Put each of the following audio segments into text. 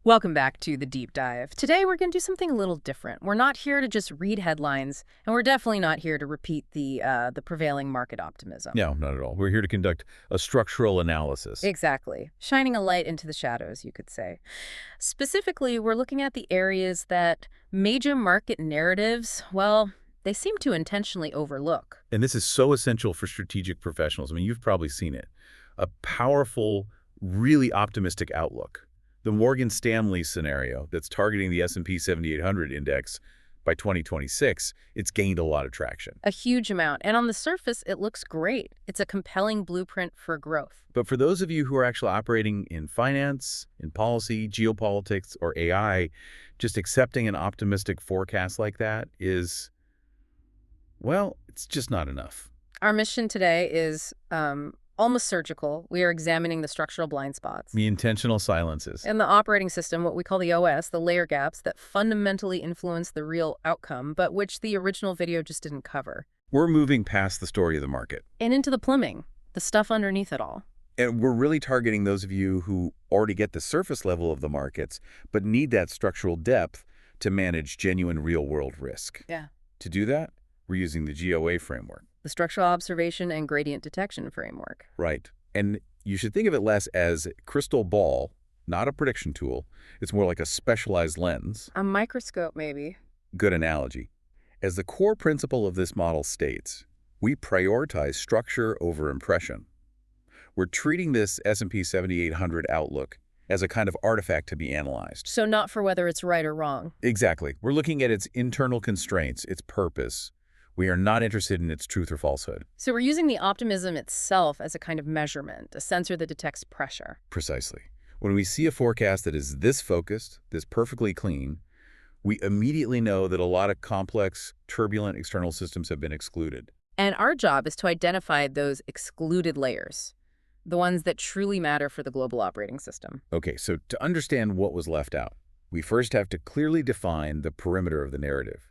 Welcome back to the deep dive. Today we're going to do something a little different. We're not here to just read headlines, and we're definitely not here to repeat the prevailing market optimism. No, not at all. We're here to conduct a structural analysis. Exactly. Shining a light into the shadows, you could say. Specifically, we're looking at the areas that major market narratives, well, they seem to intentionally overlook. And this is so essential for strategic professionals. I mean, you've probably seen it. A powerful, really optimistic outlook. The Morgan Stanley scenario that's targeting the S&P 7800 index by 2026, it's gained a lot of traction. A huge amount. And on the surface, it looks great. It's a compelling blueprint for growth. But for those of you who are actually operating in finance, in policy, geopolitics, or AI, just accepting an optimistic forecast like that is, well, it's just not enough. Our mission today is almost surgical. We are examining the structural blind spots. The intentional silences. In the operating system, what we call the OS, the layer gaps that fundamentally influence the real outcome, but which the original video just didn't cover. We're moving past the story of the market. And into the plumbing, the stuff underneath it all. And we're really targeting those of you who already get the surface level of the markets, but need that structural depth to manage genuine real-world risk. Yeah. To do that, we're using the GOA framework. The structural observation and gradient detection framework. Right. And you should think of it less as crystal ball, not a prediction tool. It's more like a specialized lens. A microscope, maybe. Good analogy. As the core principle of this model states, we prioritize structure over impression. We're treating this S&P 7800 outlook as a kind of artifact to be analyzed. So not for whether it's right or wrong. Exactly. We're looking at its internal constraints, its purpose. We are not interested in its truth or falsehood. So we're using the optimism itself as a kind of measurement, a sensor that detects pressure. Precisely. When we see a forecast that is this focused, this perfectly clean, we immediately know that a lot of complex, turbulent external systems have been excluded. And our job is to identify those excluded layers, the ones that truly matter for the global operating system. Okay, so to understand what was left out, we first have to clearly define the perimeter of the narrative.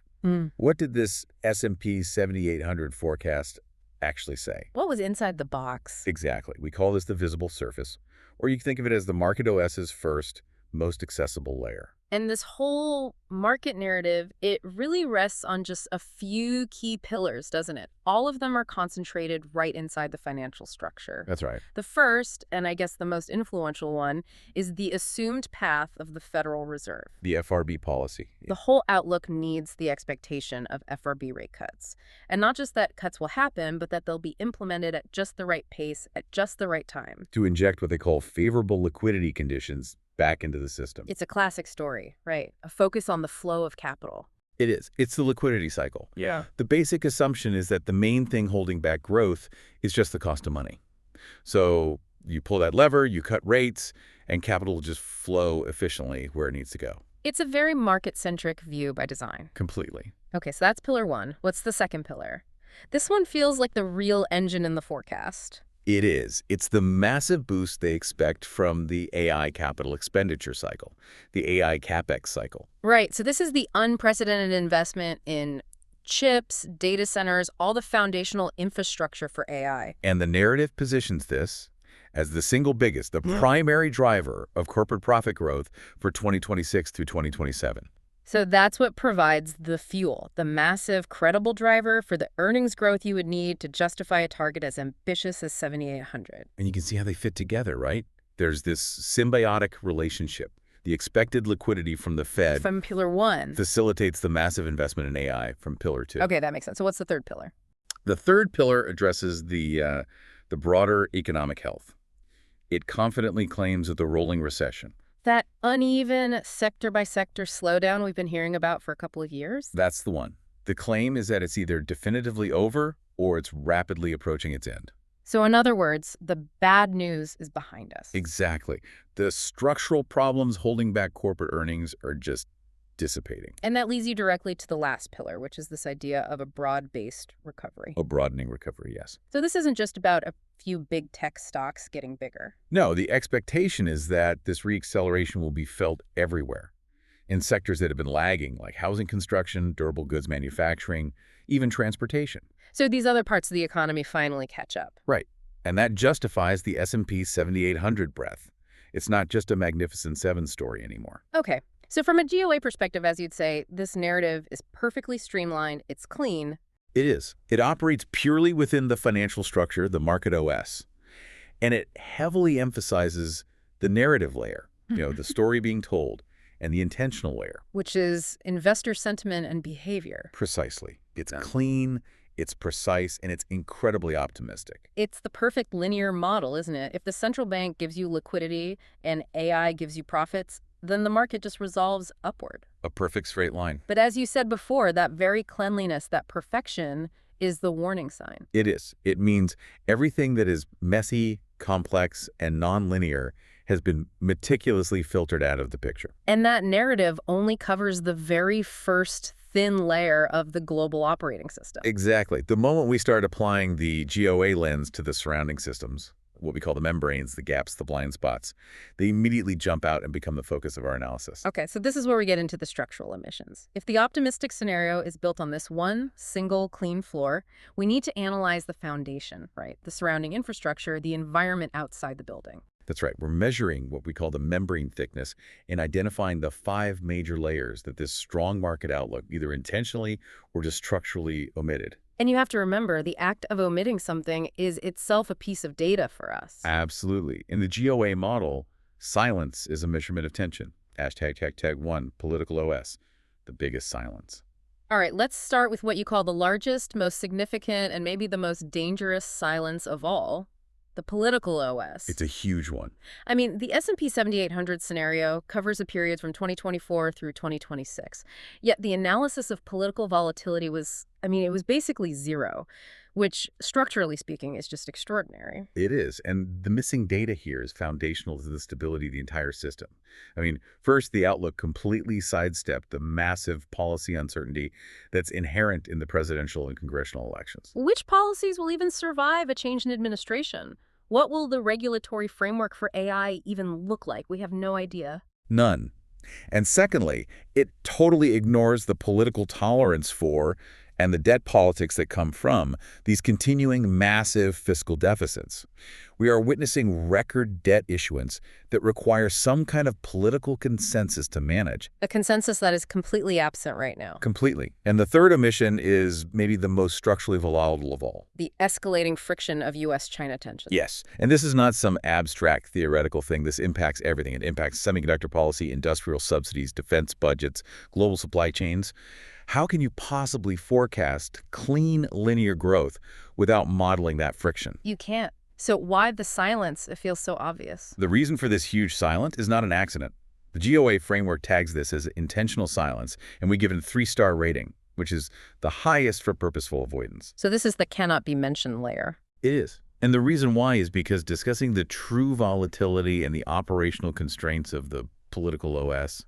What did this S&P 7800 forecast actually say? What was inside the box? Exactly. We call this the visible surface, or you can think of it as the market OS's first, most accessible layer. And this whole market narrative, it really rests on just a few key pillars, doesn't it? All of them are concentrated right inside the financial structure. That's right. The first, and I guess the most influential one, is the assumed path of the Federal Reserve. The FRB policy. The whole outlook needs the expectation of FRB rate cuts. And not just that cuts will happen, but that they'll be implemented at just the right pace, at just the right time. To inject what they call favorable liquidity conditions back into the system. It's a classic story, right? A focus on the flow of capital. It is. It's the liquidity cycle. Yeah. The basic assumption is that the main thing holding back growth is just the cost of money. So you pull that lever, you cut rates, and capital will just flow efficiently where it needs to go. It's a very market-centric view by design. Completely. Okay, so that's pillar one. What's the second pillar? This one feels like the real engine in the forecast. It is. It's the massive boost they expect from the AI capital expenditure cycle, the AI CapEx cycle. Right. So this is the unprecedented investment in chips, data centers, all the foundational infrastructure for AI. And the narrative positions this as the single biggest, the primary driver of corporate profit growth for 2026 through 2027. So that's what provides the fuel, the massive, credible driver for the earnings growth you would need to justify a target as ambitious as 7,800. And you can see how they fit together, right? There's this symbiotic relationship. The expected liquidity from the Fed From pillar one. facilitates the massive investment in AI from pillar two. Okay, that makes sense. So what's the third pillar? The third pillar addresses the broader economic health. It confidently claims that the rolling recession, That uneven sector-by-sector slowdown we've been hearing about for a couple of years? that's the one. The claim is that it's either definitively over or it's rapidly approaching its end. So in other words, the bad news is behind us. Exactly. The structural problems holding back corporate earnings are just dissipating. And that leads you directly to the last pillar, which is this idea of a broad-based recovery. A broadening recovery, yes. So this isn't just about a few big tech stocks getting bigger. No, the expectation is that this reacceleration will be felt everywhere. In sectors that have been lagging, like housing construction, durable goods manufacturing, even transportation. So these other parts of the economy finally catch up. Right. And that justifies the S&P 7800 breadth. It's not just a Magnificent Seven story anymore. Okay. So from a GOA perspective, as you'd say, this narrative is perfectly streamlined, it's clean. It is. It operates purely within the financial structure, the market OS, and it heavily emphasizes the narrative layer, the story being told, and the intentional layer. Which is investor sentiment and behavior. Precisely. It's clean, it's precise, and it's incredibly optimistic. It's the perfect linear model, isn't it? If the central bank gives you liquidity and AI gives you profits, then the market just resolves upward. A perfect straight line. But as you said before, that very cleanliness, that perfection, is the warning sign. It is. It means everything that is messy, complex, and nonlinear has been meticulously filtered out of the picture. And that narrative only covers the very first thin layer of the global operating system. Exactly. The moment we start applying the GOA lens to the surrounding systems, what we call the membranes, the gaps, the blind spots, they immediately jump out and become the focus of our analysis. Okay, so this is where we get into the structural emissions. If the optimistic scenario is built on this one single clean floor, we need to analyze the foundation, right? The surrounding infrastructure, the environment outside the building. That's right. We're measuring what we call the membrane thickness and identifying the 5 major layers that this strong market outlook either intentionally or just structurally omitted. And you have to remember, the act of omitting something is itself a piece of data for us. Absolutely. In the GOA model, silence is a measurement of tension. #1, political OS, the biggest silence. All right, let's start with what you call the largest, most significant, and maybe the most dangerous silence of all, the political OS. It's a huge one. I mean, the S&P 7800 scenario covers a period from 2024 through 2026. Yet the analysis of political volatility was, it was basically zero, which, structurally speaking, is just extraordinary. It is. And the missing data here is foundational to the stability of the entire system. First, the outlook completely sidestepped the massive policy uncertainty that's inherent in the presidential and congressional elections. Which policies will even survive a change in administration? What will the regulatory framework for AI even look like? We have no idea. None. And secondly, it totally ignores the political tolerance for and the debt politics that come from these continuing massive fiscal deficits. We are witnessing record debt issuance that requires some kind of political consensus to manage. A consensus that is completely absent right now. Completely. And the third omission is maybe the most structurally volatile of all. The escalating friction of U.S.-China tensions. Yes. And this is not some abstract theoretical thing. This impacts everything. It impacts semiconductor policy, industrial subsidies, defense budgets, global supply chains. How can you possibly forecast clean linear growth without modeling that friction? You can't. So why the silence? It feels so obvious. The reason for this huge silence is not an accident. The GOA framework tags this as intentional silence, and we give it a 3-star rating, which is the highest for purposeful avoidance. So this is the cannot be mentioned layer. It is. And the reason why is because discussing the true volatility and the operational constraints of the political OS,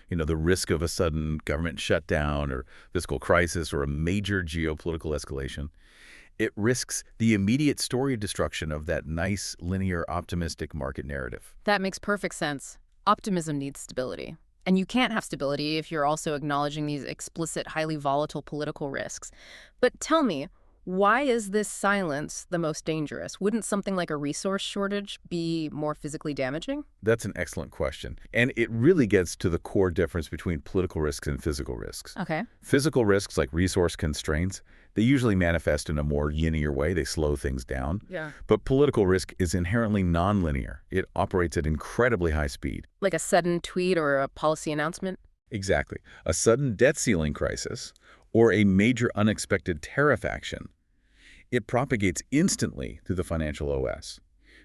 the risk of a sudden government shutdown or fiscal crisis or a major geopolitical escalation, it risks the immediate story destruction of that nice, linear, optimistic market narrative. That makes perfect sense. Optimism needs stability. And you can't have stability if you're also acknowledging these explicit, highly volatile political risks. But tell me, why is this silence the most dangerous? Wouldn't something like a resource shortage be more physically damaging? That's an excellent question. And it really gets to the core difference between political risks and physical risks. Okay. Physical risks, like resource constraints, they usually manifest in a more linear way. They slow things down. Yeah. But political risk is inherently nonlinear. It operates at incredibly high speed. Like a sudden tweet or a policy announcement? Exactly. A sudden debt ceiling crisis or a major unexpected tariff action. It propagates instantly through the financial OS.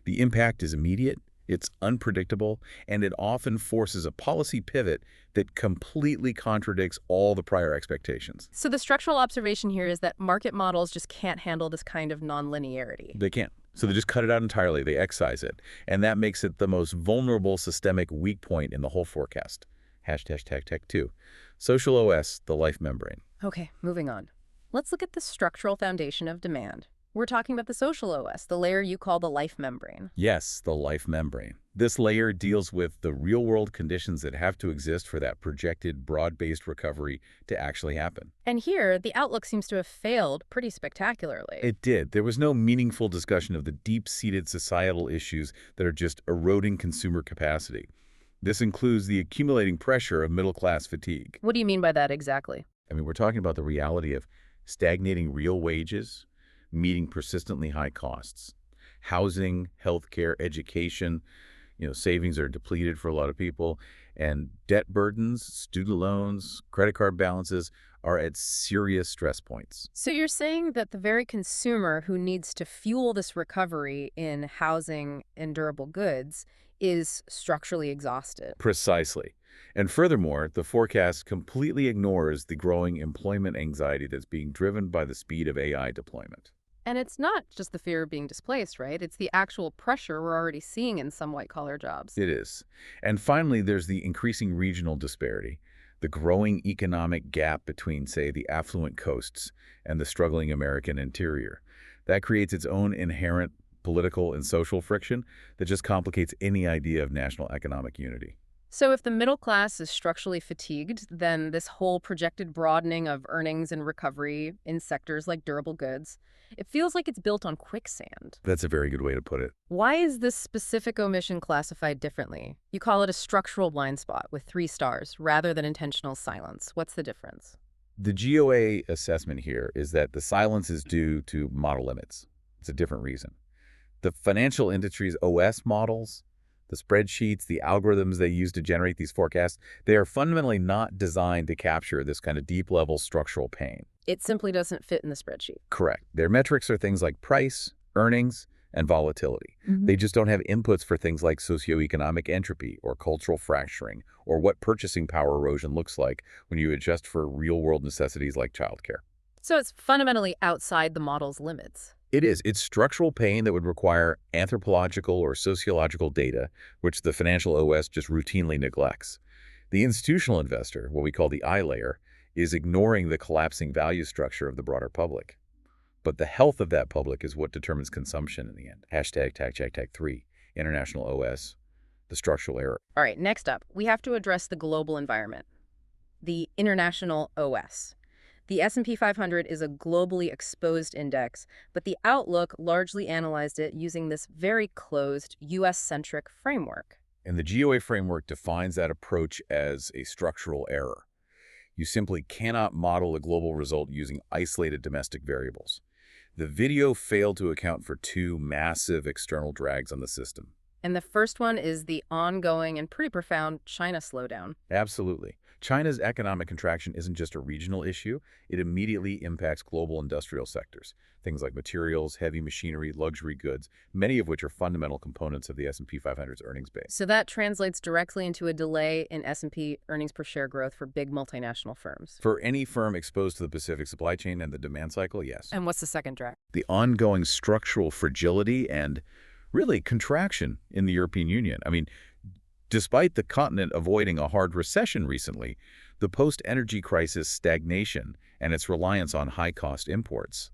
The impact is immediate, it's unpredictable, and it often forces a policy pivot that completely contradicts all the prior expectations. So the structural observation here is that market models just can't handle this kind of nonlinearity. They can't. So they just cut it out entirely. They excise it. And that makes it the most vulnerable systemic weak point in the whole forecast. #Tech2. Social OS, the life membrane. Okay, moving on. Let's look at the structural foundation of demand. We're talking about the social OS, the layer you call the life membrane. Yes, the life membrane. This layer deals with the real-world conditions that have to exist for that projected broad-based recovery to actually happen. And here, the outlook seems to have failed pretty spectacularly. It did. There was no meaningful discussion of the deep-seated societal issues that are just eroding consumer capacity. This includes the accumulating pressure of middle-class fatigue. What do you mean by that exactly? I mean, we're talking about the reality of stagnating real wages, meeting persistently high costs. Housing, healthcare, education, savings are depleted for a lot of people, and debt burdens, student loans, credit card balances are at serious stress points. So you're saying that the very consumer who needs to fuel this recovery in housing and durable goods is structurally exhausted. Precisely. And furthermore, the forecast completely ignores the growing employment anxiety that's being driven by the speed of AI deployment. And it's not just the fear of being displaced, right? It's the actual pressure we're already seeing in some white-collar jobs. It is. And finally, there's the increasing regional disparity, the growing economic gap between, say, the affluent coasts and the struggling American interior. That creates its own inherent political and social friction that just complicates any idea of national economic unity. So if the middle class is structurally fatigued, then this whole projected broadening of earnings and recovery in sectors like durable goods, it feels like it's built on quicksand. That's a very good way to put it. Why is this specific omission classified differently? You call it a structural blind spot with 3 stars rather than intentional silence. What's the difference? The GOA assessment here is that the silence is due to model limits. It's a different reason. The financial industry's OS models, the spreadsheets, the algorithms they use to generate these forecasts, they are fundamentally not designed to capture this kind of deep-level structural pain. It simply doesn't fit in the spreadsheet. Correct. Their metrics are things like price, earnings, and volatility. They just don't have inputs for things like socioeconomic entropy or cultural fracturing or what purchasing power erosion looks like when you adjust for real-world necessities like childcare. So it's fundamentally outside the model's limits. It is. It's structural pain that would require anthropological or sociological data, which the financial OS just routinely neglects. The institutional investor, what we call the I layer, is ignoring the collapsing value structure of the broader public. But the health of that public is what determines consumption in the end. ###3, International OS, the structural error. All right, next up, we have to address the global environment, the international OS. The S&P 500 is a globally exposed index, but the Outlook largely analyzed it using this very closed, U.S.-centric framework. And the GOA framework defines that approach as a structural error. You simply cannot model a global result using isolated domestic variables. The video failed to account for 2 massive external drags on the system. And the first one is the ongoing and pretty profound China slowdown. Absolutely. China's economic contraction isn't just a regional issue. It immediately impacts global industrial sectors, things like materials, heavy machinery, luxury goods, many of which are fundamental components of the S&P 500's earnings base. So that translates directly into a delay in S&P earnings per share growth for big multinational firms. For any firm exposed to the Pacific supply chain and the demand cycle, yes. And what's the second drag? The ongoing structural fragility and really contraction in the European Union. I mean, despite the continent avoiding a hard recession recently, the post-energy crisis stagnation and its reliance on high-cost imports,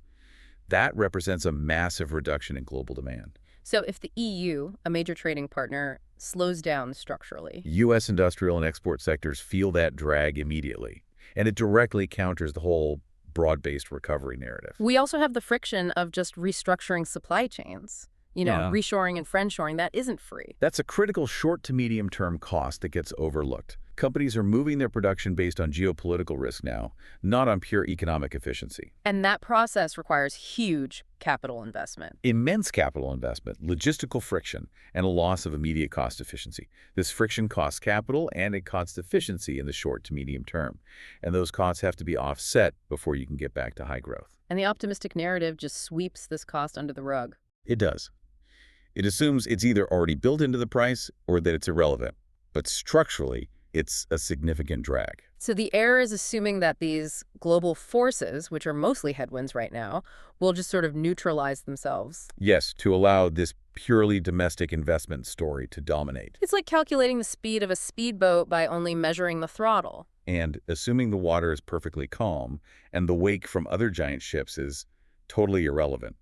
that represents a massive reduction in global demand. So if the EU, a major trading partner, slows down structurally, U.S. industrial and export sectors feel that drag immediately, and it directly counters the whole broad-based recovery narrative. we also have the friction of just restructuring supply chains. Yeah. Reshoring and friendshoring, that isn't free. That's a critical short to medium-term cost that gets overlooked. Companies are moving their production based on geopolitical risk now, not on pure economic efficiency. And that process requires huge capital investment. Immense capital investment, logistical friction, and a loss of immediate cost efficiency. This friction costs capital and it costs efficiency in the short to medium term. And those costs have to be offset before you can get back to high growth. And the optimistic narrative just sweeps this cost under the rug. It does. It assumes it's either already built into the price or that it's irrelevant. But structurally, it's a significant drag. So the error is assuming that these global forces, which are mostly headwinds right now, will just sort of neutralize themselves. Yes, to allow this purely domestic investment story to dominate. It's like calculating the speed of a speedboat by only measuring the throttle. And assuming the water is perfectly calm and the wake from other giant ships is totally irrelevant.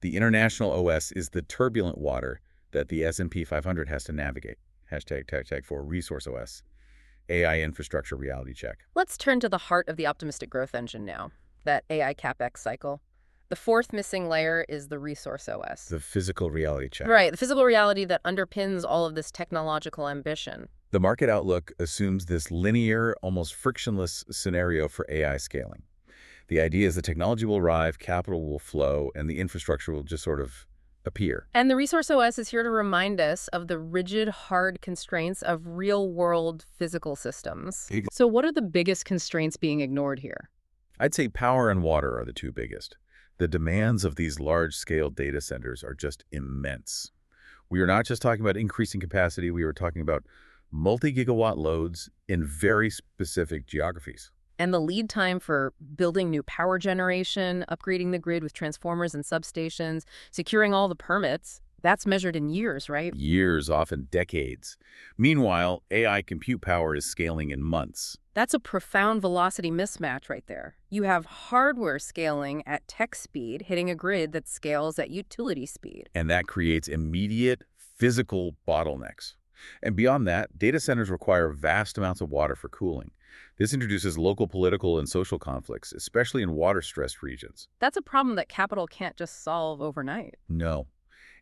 The international OS is the turbulent water that the S&P 500 has to navigate. Hashtag for resource OS. AI infrastructure reality check. Let's turn to the heart of the optimistic growth engine now, that AI CapEx cycle. The fourth missing layer is the resource OS. The physical reality check. Right, the physical reality that underpins all of this technological ambition. The market outlook assumes this linear, almost frictionless scenario for AI scaling. The idea is the technology will arrive, capital will flow, and the infrastructure will just sort of appear. And the resource OS is here to remind us of the rigid, hard constraints of real-world physical systems. So what are the biggest constraints being ignored here? I'd say power and water are the two biggest. The demands of these large-scale data centers are just immense. We are not just talking about increasing capacity, we are talking about multi-gigawatt loads in very specific geographies. And the lead time for building new power generation, upgrading the grid with transformers and substations, securing all the permits, that's measured in years, right? Years, often decades. Meanwhile, AI compute power is scaling in months. That's a profound velocity mismatch right there. You have hardware scaling at tech speed, hitting a grid that scales at utility speed. And that creates immediate physical bottlenecks. And beyond that, data centers require vast amounts of water for cooling. This introduces local political and social conflicts, especially in water-stressed regions. That's a problem that capital can't just solve overnight. No.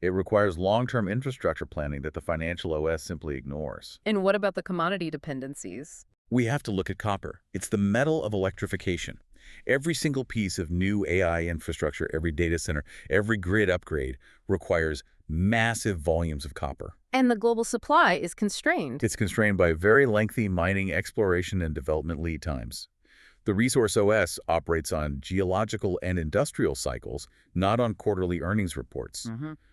It requires long-term infrastructure planning that the financial OS simply ignores. And what about the commodity dependencies? We have to look at copper. It's the metal of electrification. Every single piece of new AI infrastructure, every data center, every grid upgrade requires massive volumes of copper. And the global supply is constrained. It's constrained by very lengthy mining, exploration, and development lead times. The resource OS operates on geological and industrial cycles, not on quarterly earnings reports.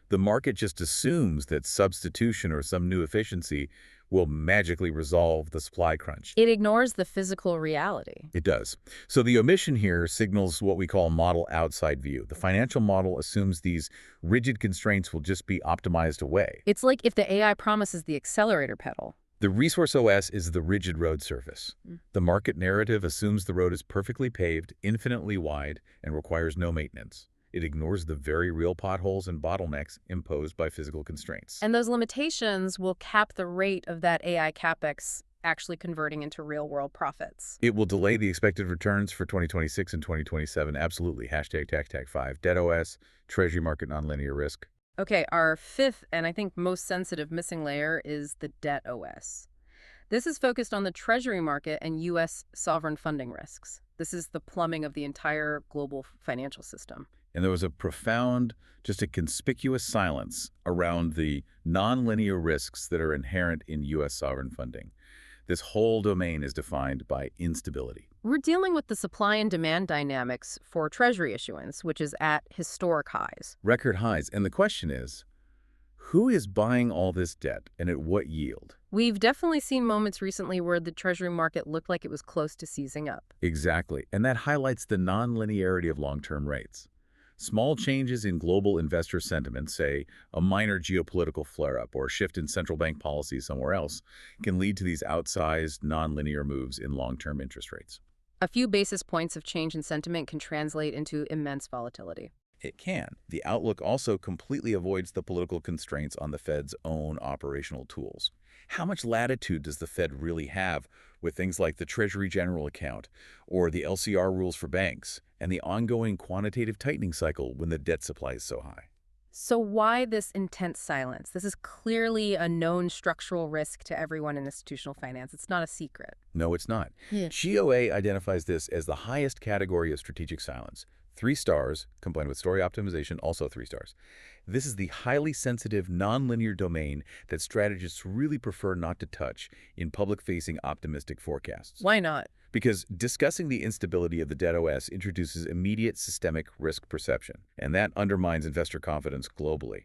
The market just assumes that substitution or some new efficiency will magically resolve the supply crunch. It ignores the physical reality. It does. So the omission here signals what we call model outside view. The financial model assumes these rigid constraints will just be optimized away. It's like if the AI promises the accelerator pedal. The resource OS is the rigid road surface. The market narrative assumes the road is perfectly paved, infinitely wide, and requires no maintenance. It ignores the very real potholes and bottlenecks imposed by physical constraints. And those limitations will cap the rate of that AI CapEx actually converting into real-world profits. It will delay the expected returns for 2026 and 2027. Absolutely. #5. Debt OS, Treasury market nonlinear risk. Okay, our fifth and I think most sensitive missing layer is the debt OS. This is focused on the Treasury market and U.S. sovereign funding risks. This is the plumbing of the entire global financial system. And there was a profound, just a conspicuous silence around the nonlinear risks that are inherent in U.S. sovereign funding. This whole domain is defined by instability. We're dealing with the supply and demand dynamics for Treasury issuance, which is at historic highs. Record highs. And the question is, who is buying all this debt and at what yield? We've definitely seen moments recently where the Treasury market looked like it was close to seizing up. Exactly. And that highlights the nonlinearity of long-term rates. Small changes in global investor sentiment, say a minor geopolitical flare-up or a shift in central bank policy somewhere else, can lead to these outsized nonlinear moves in long-term interest rates. A few basis points of change in sentiment can translate into immense volatility. It can. The outlook also completely avoids the political constraints on the Fed's own operational tools. How much latitude does the Fed really have with things like the Treasury General Account or the LCR rules for banks and the ongoing quantitative tightening cycle when the debt supply is so high? So why this intense silence? This is clearly a known structural risk to everyone in institutional finance. It's not a secret. No, it's not. GOA identifies this as the highest category of strategic silence. 3 stars, combined with story optimization, also 3 stars. This is the highly sensitive, nonlinear domain that strategists really prefer not to touch in public-facing optimistic forecasts. Why not? Because discussing the instability of the debt OS introduces immediate systemic risk perception, and that undermines investor confidence globally.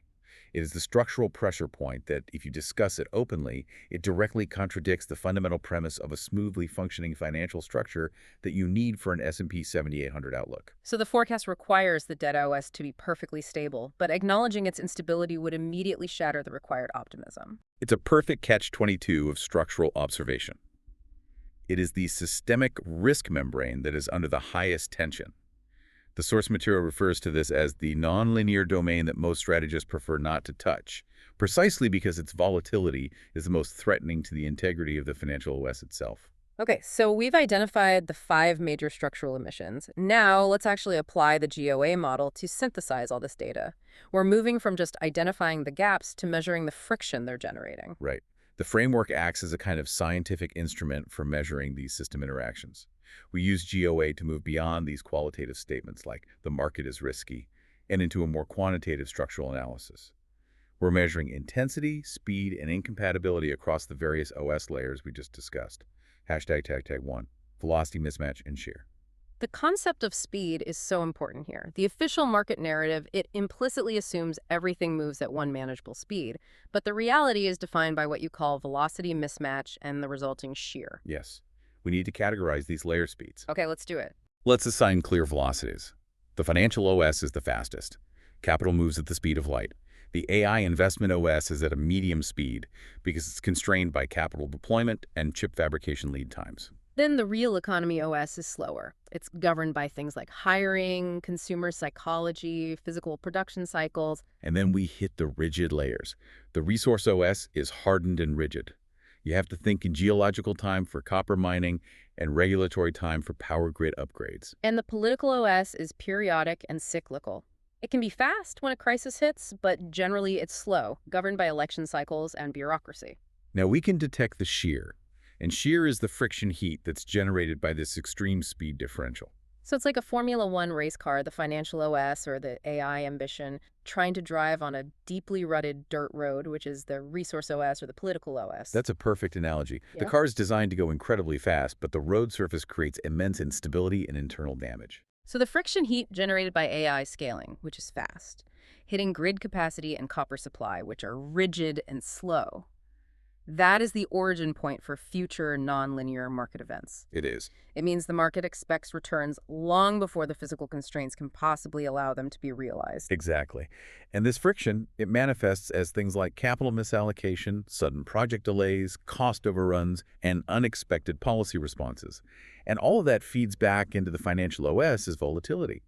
It is the structural pressure point that, if you discuss it openly, it directly contradicts the fundamental premise of a smoothly functioning financial structure that you need for an S&P 7800 outlook. So the forecast requires the debt OS to be perfectly stable, but acknowledging its instability would immediately shatter the required optimism. It's a perfect catch-22 of structural observation. It is the systemic risk membrane that is under the highest tension. The source material refers to this as the nonlinear domain that most strategists prefer not to touch, precisely because its volatility is the most threatening to the integrity of the financial OS itself. Okay, so we've identified the 5 major structural emissions. Now let's actually apply the GOA model to synthesize all this data. We're moving from just identifying the gaps to measuring the friction they're generating. Right. The framework acts as a kind of scientific instrument for measuring these system interactions. We use GOA to move beyond these qualitative statements like the market is risky and into a more quantitative structural analysis. We're measuring intensity, speed, and incompatibility across the various OS layers we just discussed. #1, velocity mismatch and shear. The concept of speed is so important here. The official market narrative, it implicitly assumes everything moves at one manageable speed, but the reality is defined by what you call velocity mismatch and the resulting shear. Yes, we need to categorize these layer speeds. Okay, let's do it. Let's assign clear velocities. The financial OS is the fastest. Capital moves at the speed of light. The AI investment OS is at a medium speed because it's constrained by capital deployment and chip fabrication lead times. Then the real economy OS is slower. It's governed by things like hiring, consumer psychology, physical production cycles. And then we hit the rigid layers. The resource OS is hardened and rigid. You have to think in geological time for copper mining and regulatory time for power grid upgrades. And the political OS is periodic and cyclical. It can be fast when a crisis hits, but generally it's slow, governed by election cycles and bureaucracy. Now we can detect the shear. And shear is the friction heat that's generated by this extreme speed differential. So it's like a Formula One race car, the financial OS or the AI ambition, trying to drive on a deeply rutted dirt road, which is the resource OS or the political OS. That's a perfect analogy. The Yeah. car is designed to go incredibly fast, but the road surface creates immense instability and internal damage. So the friction heat generated by AI scaling, which is fast, hitting grid capacity and copper supply, which are rigid and slow. That is the origin point for future nonlinear market events. It is. It means the market expects returns long before the physical constraints can possibly allow them to be realized. Exactly. And this friction, it manifests as things like capital misallocation, sudden project delays, cost overruns, and unexpected policy responses. And all of that feeds back into the financial OS as volatility.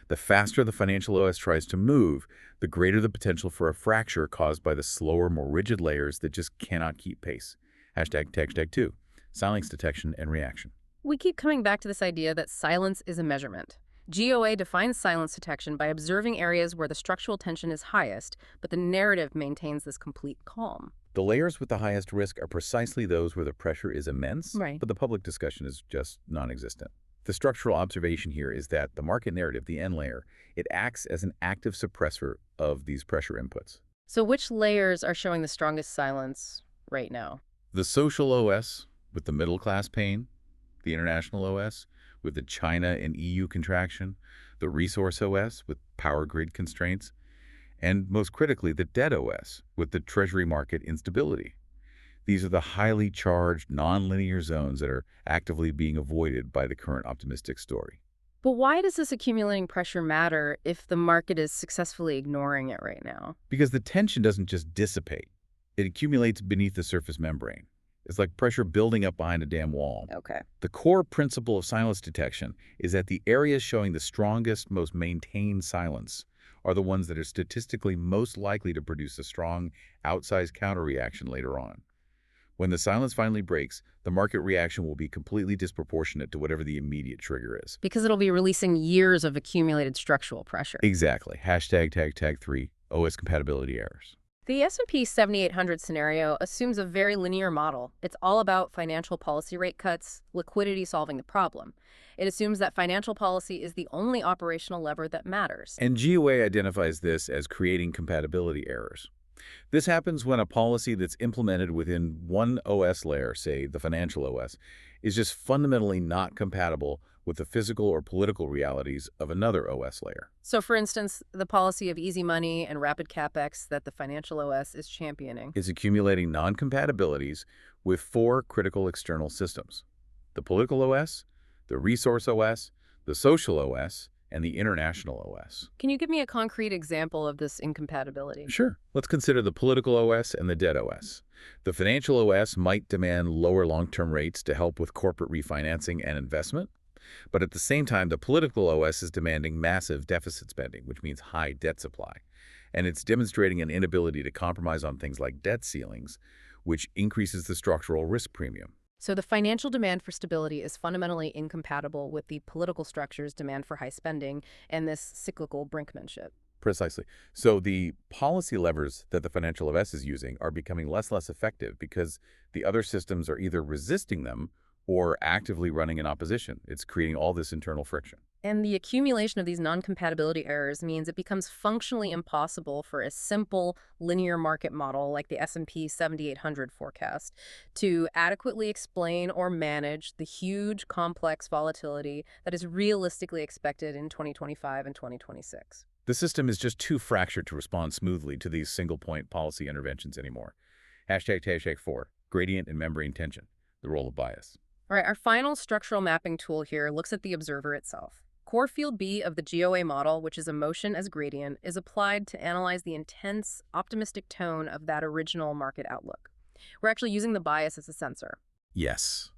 The faster the financial OS tries to move, the greater the potential for a fracture caused by the slower, more rigid layers that just cannot keep pace. #2, silence detection and reaction. We keep coming back to this idea that silence is a measurement. GOA defines silence detection by observing areas where the structural tension is highest, but the narrative maintains this complete calm. The layers with the highest risk are precisely those where the pressure is immense, Right. but the public discussion is just non-existent. The structural observation here is that the market narrative, the N layer, it acts as an active suppressor of these pressure inputs. So which layers are showing the strongest silence right now? The social OS with the middle class pain, the international OS with the China and EU contraction, the resource OS with power grid constraints, and most critically, the debt OS with the Treasury market instability. These are the highly charged, nonlinear zones that are actively being avoided by the current optimistic story. But why does this accumulating pressure matter if the market is successfully ignoring it right now? Because the tension doesn't just dissipate. It accumulates beneath the surface membrane. It's like pressure building up behind a dam wall. Okay. The core principle of silence detection is that the areas showing the strongest, most maintained silence are the ones that are statistically most likely to produce a strong, outsized counterreaction later on. When the silence finally breaks, the market reaction will be completely disproportionate to whatever the immediate trigger is. Because it'll be releasing years of accumulated structural pressure. Exactly. #3 OS compatibility errors. The S&P 7800 scenario assumes a very linear model. It's all about financial policy rate cuts, liquidity solving the problem. It assumes that financial policy is the only operational lever that matters. And GOA identifies this as creating compatibility errors. This happens when a policy that's implemented within one OS layer, say the financial OS, is just fundamentally not compatible with the physical or political realities of another OS layer. So, for instance, the policy of easy money and rapid capex that the financial OS is championing. Is accumulating non-compatibilities with 4 critical external systems: the political OS, the resource OS, the social OS, and the international OS. Can you give me a concrete example of this incompatibility? Sure. Let's consider the political OS and the debt OS. The financial OS might demand lower long-term rates to help with corporate refinancing and investment. But at the same time, the political OS is demanding massive deficit spending, which means high debt supply. And it's demonstrating an inability to compromise on things like debt ceilings, which increases the structural risk premium. So the financial demand for stability is fundamentally incompatible with the political structure's demand for high spending and this cyclical brinkmanship. Precisely. So the policy levers that the financial OS is using are becoming less effective because the other systems are either resisting them or actively running in opposition. It's creating all this internal friction. And the accumulation of these non-compatibility errors means it becomes functionally impossible for a simple linear market model like the S&P 7800 forecast to adequately explain or manage the huge complex volatility that is realistically expected in 2025 and 2026. The system is just too fractured to respond smoothly to these single-point policy interventions anymore. #4, gradient and membrane tension, the role of bias. All right, our final structural mapping tool here looks at the observer itself. Core field B of the GOA model, which is a motion as gradient, is applied to analyze the intense, optimistic tone of that original market outlook. We're actually using the bias as a sensor. Yes.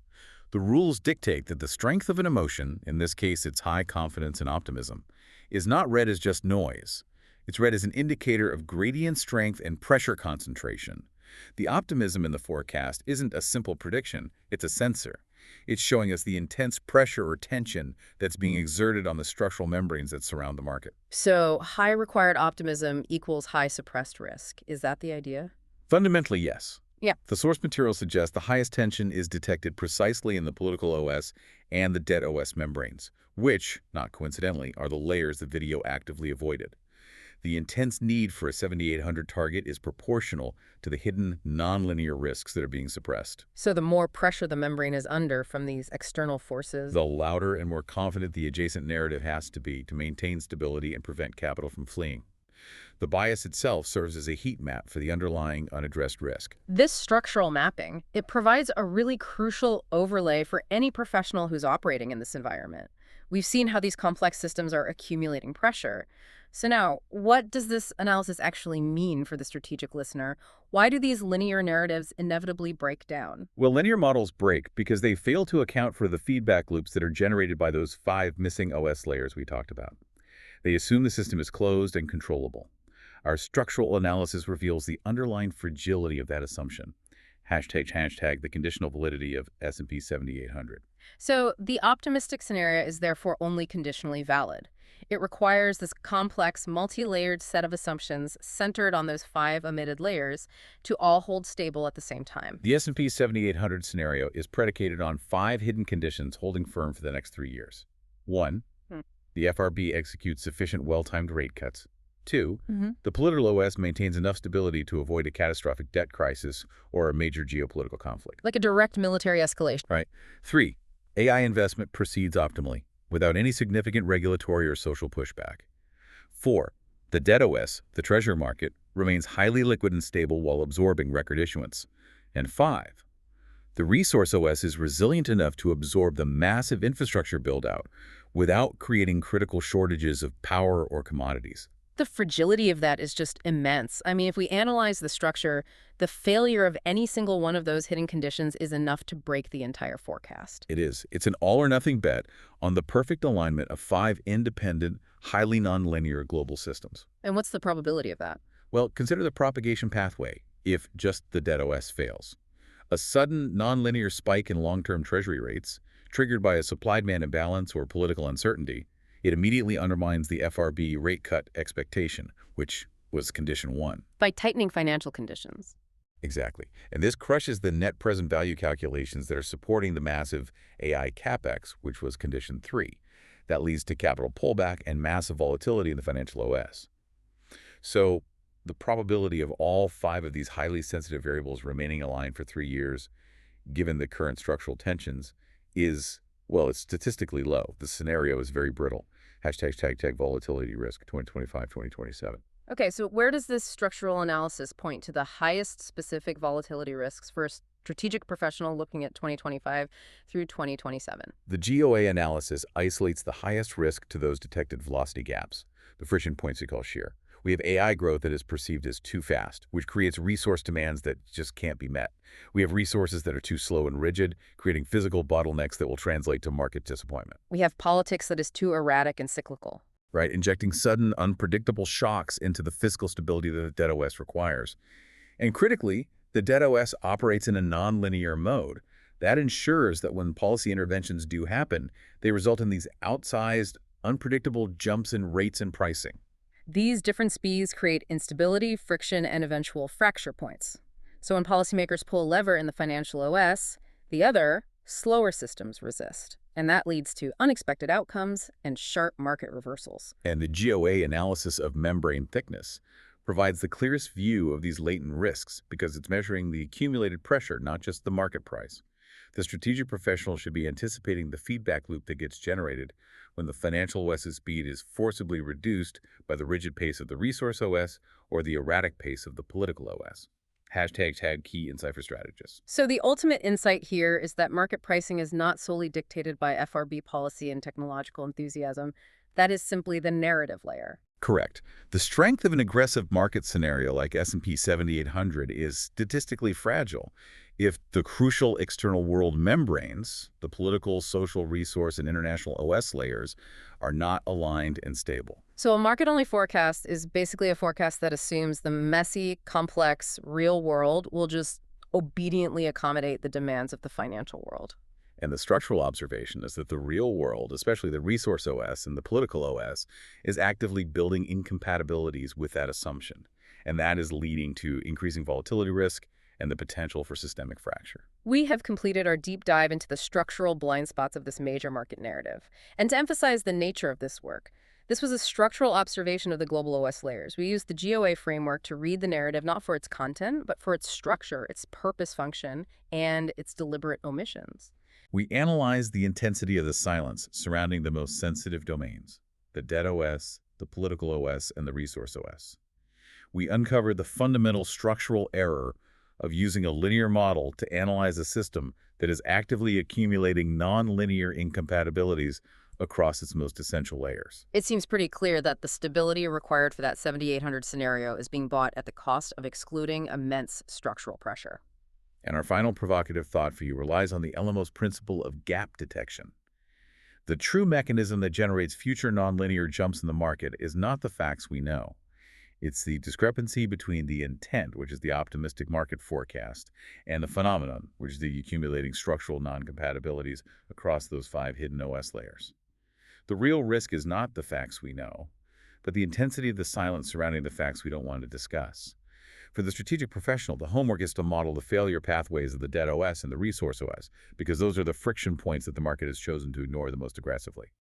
The rules dictate that the strength of an emotion, in this case its high confidence and optimism, is not read as just noise. It's read as an indicator of gradient strength and pressure concentration. The optimism in the forecast isn't a simple prediction, it's a sensor. It's showing us the intense pressure or tension that's being exerted on the structural membranes that surround the market. So high required optimism equals high suppressed risk. Is that the idea? Fundamentally, yes. Yeah. The source material suggests the highest tension is detected precisely in the political OS and the debt OS membranes, which, not coincidentally, are the layers the video actively avoided. The intense need for a 7800 target is proportional to the hidden nonlinear risks that are being suppressed. So the more pressure the membrane is under from these external forces. The louder and more confident the adjacent narrative has to be to maintain stability and prevent capital from fleeing. The bias itself serves as a heat map for the underlying unaddressed risk. This structural mapping, it provides a really crucial overlay for any professional who's operating in this environment. We've seen how these complex systems are accumulating pressure. So now, what does this analysis actually mean for the strategic listener? Why do these linear narratives inevitably break down? Well, linear models break because they fail to account for the feedback loops that are generated by those 5 missing OS layers we talked about. They assume the system is closed and controllable. Our structural analysis reveals the underlying fragility of that assumption. #, the conditional validity of S&P 7800. So the optimistic scenario is therefore only conditionally valid. It requires this complex, multi-layered set of assumptions centered on those 5 omitted layers to all hold stable at the same time. The S&P 7800 scenario is predicated on 5 hidden conditions holding firm for the next 3 years. 1, the FRB executes sufficient well-timed rate cuts. 2, the political OS maintains enough stability to avoid a catastrophic debt crisis or a major geopolitical conflict. Like a direct military escalation. Right. 3, AI investment proceeds optimally, without any significant regulatory or social pushback. 4, the debt OS, the Treasury market, remains highly liquid and stable while absorbing record issuance. And 5, the resource OS is resilient enough to absorb the massive infrastructure build-out without creating critical shortages of power or commodities. The fragility of that is just immense. I mean, if we analyze the structure, the failure of any single one of those hidden conditions is enough to break the entire forecast. It is. It's an all-or-nothing bet on the perfect alignment of 5 independent, highly nonlinear global systems. And what's the probability of that? Well, consider the propagation pathway if just the debt OS fails. A sudden nonlinear spike in long-term Treasury rates, triggered by a supply-demand imbalance or political uncertainty, it immediately undermines the FRB rate cut expectation, which was condition 1. By tightening financial conditions. Exactly. And this crushes the net present value calculations that are supporting the massive AI capex, which was condition 3. That leads to capital pullback and massive volatility in the financial OS. So the probability of all 5 of these highly sensitive variables remaining aligned for 3 years, given the current structural tensions, is, well, it's statistically low. The scenario is very brittle. #volatility risk 2025-2027. Okay, so where does this structural analysis point to the highest specific volatility risks for a strategic professional looking at 2025 through 2027? The GOA analysis isolates the highest risk to those detected velocity gaps, the friction points we call shear, We have AI growth that is perceived as too fast, which creates resource demands that just can't be met. We have resources that are too slow and rigid, creating physical bottlenecks that will translate to market disappointment. We have politics that is too erratic and cyclical. Right? Injecting sudden, unpredictable shocks into the fiscal stability that the debt OS requires. And critically, the debt OS operates in a nonlinear mode. That ensures that when policy interventions do happen, they result in these outsized, unpredictable jumps in rates and pricing. These different speeds create instability, friction, and eventual fracture points. So when policymakers pull a lever in the financial OS, the other, slower systems resist. And that leads to unexpected outcomes and sharp market reversals. And the GOA analysis of membrane thickness provides the clearest view of these latent risks because it's measuring the accumulated pressure, not just the market price. The strategic professional should be anticipating the feedback loop that gets generated when the financial OS's speed is forcibly reduced by the rigid pace of the resource OS or the erratic pace of the political OS. Hashtag key insight for strategists. So the ultimate insight here is that market pricing is not solely dictated by FRB policy and technological enthusiasm. That is simply the narrative layer. Correct. The strength of an aggressive market scenario like S&P 7800 is statistically fragile if the crucial external world membranes, the political, social, resource, and international OS layers, are not aligned and stable. So a market-only forecast is basically a forecast that assumes the messy, complex, real world will just obediently accommodate the demands of the financial world. And the structural observation is that the real world, especially the resource OS and the political OS, is actively building incompatibilities with that assumption. And that is leading to increasing volatility risk and the potential for systemic fracture. We have completed our deep dive into the structural blind spots of this major market narrative. And to emphasize the nature of this work, this was a structural observation of the global OS layers. We used the GOA framework to read the narrative not for its content, but for its structure, its purpose function, and its deliberate omissions. We analyzed the intensity of the silence surrounding the most sensitive domains, the debt OS, the political OS, and the resource OS. We uncovered the fundamental structural error of using a linear model to analyze a system that is actively accumulating nonlinear incompatibilities across its most essential layers. It seems pretty clear that the stability required for that 7800 scenario is being bought at the cost of excluding immense structural pressure. And our final provocative thought for you relies on the Elamos principle of gap detection. The true mechanism that generates future nonlinear jumps in the market is not the facts we know. It's the discrepancy between the intent, which is the optimistic market forecast, and the phenomenon, which is the accumulating structural non-compatibilities across those 5 hidden OS layers. The real risk is not the facts we know, but the intensity of the silence surrounding the facts we don't want to discuss. For the strategic professional, the homework is to model the failure pathways of the debt OS and the resource OS, because those are the friction points that the market has chosen to ignore the most aggressively.